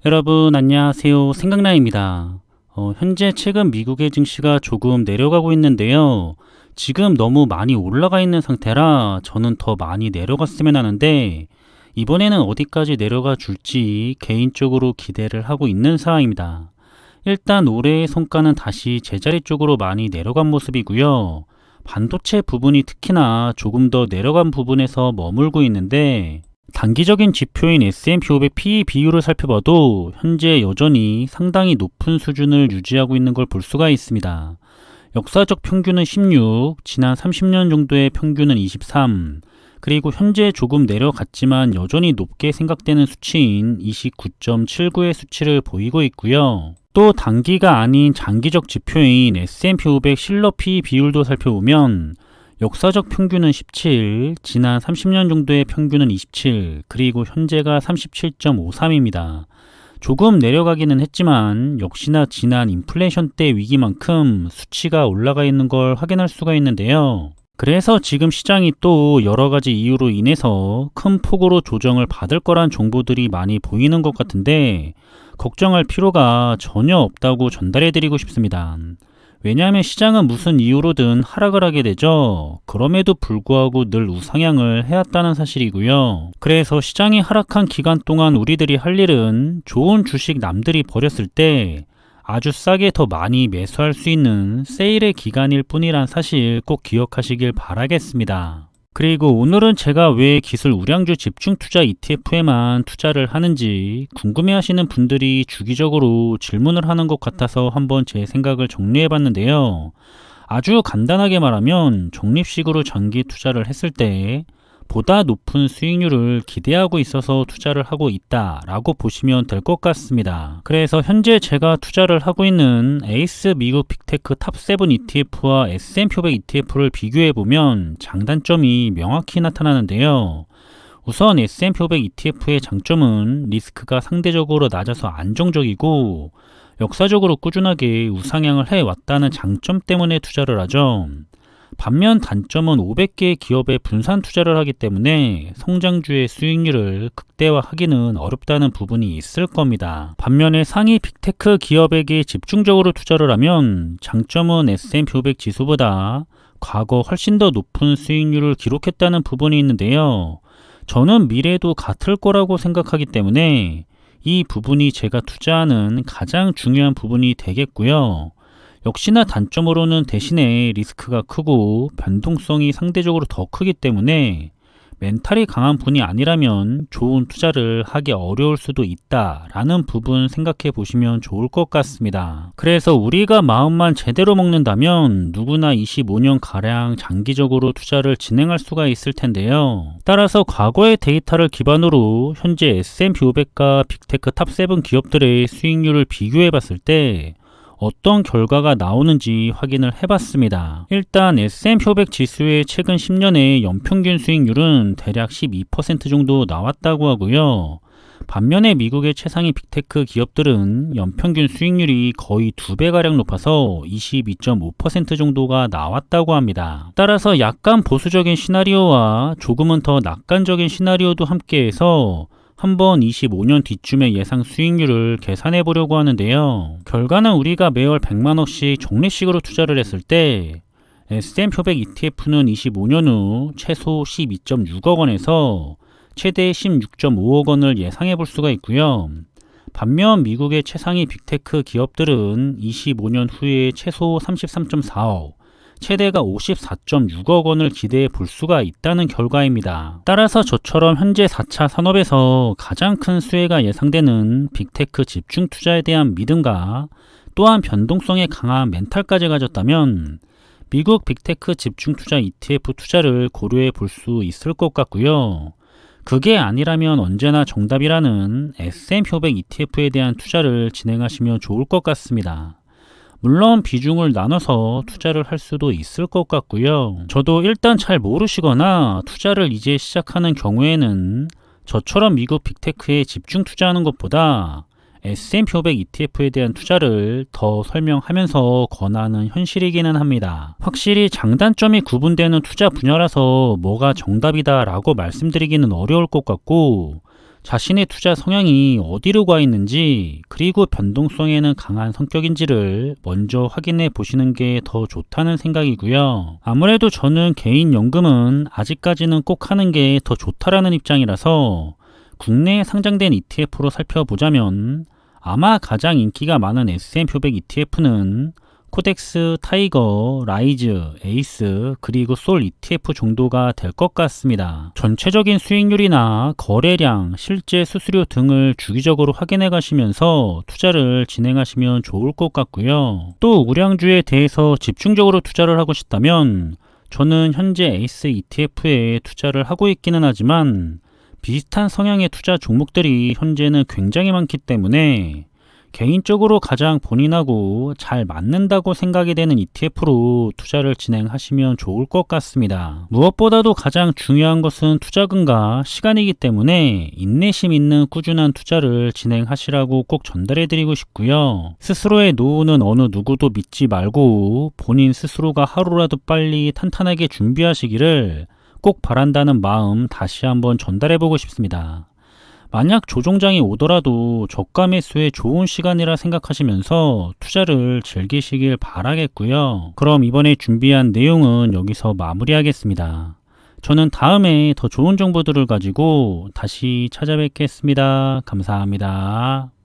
여러분 안녕하세요. 생각나입니다. 현재 최근 미국의 증시가 조금 내려가고 있는데요. 지금 너무 많이 올라가 있는 상태라 저는 더 많이 내려갔으면 하는데 이번에는 어디까지 내려가 줄지 개인적으로 기대를 하고 있는 상황입니다. 일단 올해의 성과는 다시 제자리 쪽으로 많이 내려간 모습이고요. 반도체 부분이 특히나 조금 더 내려간 부분에서 머물고 있는데 단기적인 지표인 S&P 500 PE 비율을 살펴봐도 현재 여전히 상당히 높은 수준을 유지하고 있는 걸 볼 수가 있습니다. 역사적 평균은 16, 지난 30년 정도의 평균은 23, 그리고 현재 조금 내려갔지만 여전히 높게 생각되는 수치인 29.79의 수치를 보이고 있고요. 또 단기가 아닌 장기적 지표인 S&P 500 실러 PE 비율도 살펴보면 역사적 평균은 17, 지난 30년 정도의 평균은 27, 그리고 현재가 37.53입니다. 조금 내려가기는 했지만 역시나 지난 인플레이션 때 위기만큼 수치가 올라가 있는 걸 확인할 수가 있는데요. 그래서 지금 시장이 또 여러 가지 이유로 인해서 큰 폭으로 조정을 받을 거란 정보들이 많이 보이는 것 같은데 걱정할 필요가 전혀 없다고 전달해 드리고 싶습니다. 왜냐하면 시장은 무슨 이유로든 하락을 하게 되죠. 그럼에도 불구하고 늘 우상향을 해왔다는 사실이고요. 그래서 시장이 하락한 기간 동안 우리들이 할 일은 좋은 주식 남들이 버렸을 때 아주 싸게 더 많이 매수할 수 있는 세일의 기간일 뿐이란 사실 꼭 기억하시길 바라겠습니다. 그리고 오늘은 제가 왜 기술 우량주 집중 투자 ETF에만 투자를 하는지 궁금해하시는 분들이 주기적으로 질문을 하는 것 같아서 한번 제 생각을 정리해 봤는데요. 아주 간단하게 말하면 적립식으로 장기 투자를 했을 때 보다 높은 수익률을 기대하고 있어서 투자를 하고 있다라고 보시면 될 것 같습니다. 그래서 현재 제가 투자를 하고 있는 에이스 미국 빅테크 탑7 ETF와 S&P 500 ETF를 비교해보면 장단점이 명확히 나타나는데요. 우선 S&P 500 ETF의 장점은 리스크가 상대적으로 낮아서 안정적이고 역사적으로 꾸준하게 우상향을 해왔다는 장점 때문에 투자를 하죠. 반면 단점은 500개의 기업에 분산 투자를 하기 때문에 성장주의 수익률을 극대화하기는 어렵다는 부분이 있을 겁니다. 반면에 상위 빅테크 기업에게 집중적으로 투자를 하면 장점은 S&P 500 지수보다 과거 훨씬 더 높은 수익률을 기록했다는 부분이 있는데요. 저는 미래에도 같을 거라고 생각하기 때문에 이 부분이 제가 투자하는 가장 중요한 부분이 되겠고요. 역시나 단점으로는 대신에 리스크가 크고 변동성이 상대적으로 더 크기 때문에 멘탈이 강한 분이 아니라면 좋은 투자를 하기 어려울 수도 있다라는 부분 생각해 보시면 좋을 것 같습니다. 그래서 우리가 마음만 제대로 먹는다면 누구나 25년가량 장기적으로 투자를 진행할 수가 있을 텐데요. 따라서 과거의 데이터를 기반으로 현재 S&P 500과 빅테크 탑7 기업들의 수익률을 비교해 봤을 때 어떤 결과가 나오는지 확인을 해봤습니다. 일단 S&P 500 지수의 최근 10년의 연평균 수익률은 대략 12% 정도 나왔다고 하고요. 반면에 미국의 최상위 빅테크 기업들은 연평균 수익률이 거의 2배가량 높아서 22.5% 정도가 나왔다고 합니다. 따라서 약간 보수적인 시나리오와 조금은 더 낙관적인 시나리오도 함께해서 한번 25년 뒤쯤의 예상 수익률을 계산해 보려고 하는데요. 결과는 우리가 매월 100만원씩 적립식으로 투자를 했을 때 S&P 500 ETF는 25년 후 최소 12.6억 원에서 최대 16.5억 원을 예상해 볼 수가 있고요. 반면 미국의 최상위 빅테크 기업들은 25년 후에 최소 33.4억, 최대가 54.6억 원을 기대해 볼 수가 있다는 결과입니다. 따라서 저처럼 현재 4차 산업에서 가장 큰 수혜가 예상되는 빅테크 집중 투자에 대한 믿음과 또한 변동성에 강한 멘탈까지 가졌다면 미국 빅테크 집중 투자 ETF 투자를 고려해 볼 수 있을 것 같고요. 그게 아니라면 언제나 정답이라는 S&P 500 ETF에 대한 투자를 진행하시면 좋을 것 같습니다. 물론 비중을 나눠서 투자를 할 수도 있을 것 같고요. 저도 일단 잘 모르시거나 투자를 이제 시작하는 경우에는 저처럼 미국 빅테크에 집중 투자하는 것보다 S&P 500 ETF에 대한 투자를 더 설명하면서 권하는 현실이기는 합니다. 확실히 장단점이 구분되는 투자 분야라서 뭐가 정답이다 라고 말씀드리기는 어려울 것 같고 자신의 투자 성향이 어디로 가 있는지, 그리고 변동성에는 강한 성격인지를 먼저 확인해 보시는 게 더 좋다는 생각이고요. 아무래도 저는 개인연금은 아직까지는 꼭 하는 게 더 좋다라는 입장이라서 국내에 상장된 ETF로 살펴보자면 아마 가장 인기가 많은 S&P 500 ETF는 코덱스, 타이거, 라이즈, 에이스, 그리고 솔 ETF 정도가 될 것 같습니다. 전체적인 수익률이나 거래량, 실제 수수료 등을 주기적으로 확인해 가시면서 투자를 진행하시면 좋을 것 같고요. 또 우량주에 대해서 집중적으로 투자를 하고 싶다면 저는 현재 에이스 ETF에 투자를 하고 있기는 하지만 비슷한 성향의 투자 종목들이 현재는 굉장히 많기 때문에 개인적으로 가장 본인하고 잘 맞는다고 생각이 되는 ETF로 투자를 진행하시면 좋을 것 같습니다. 무엇보다도 가장 중요한 것은 투자금과 시간이기 때문에 인내심 있는 꾸준한 투자를 진행하시라고 꼭 전달해 드리고 싶고요. 스스로의 노후는 어느 누구도 믿지 말고 본인 스스로가 하루라도 빨리 탄탄하게 준비하시기를 꼭 바란다는 마음 다시 한번 전달해 보고 싶습니다. 만약 조정장이 오더라도 저가 매수에 좋은 시간이라 생각하시면서 투자를 즐기시길 바라겠고요. 그럼 이번에 준비한 내용은 여기서 마무리하겠습니다. 저는 다음에 더 좋은 정보들을 가지고 다시 찾아뵙겠습니다. 감사합니다.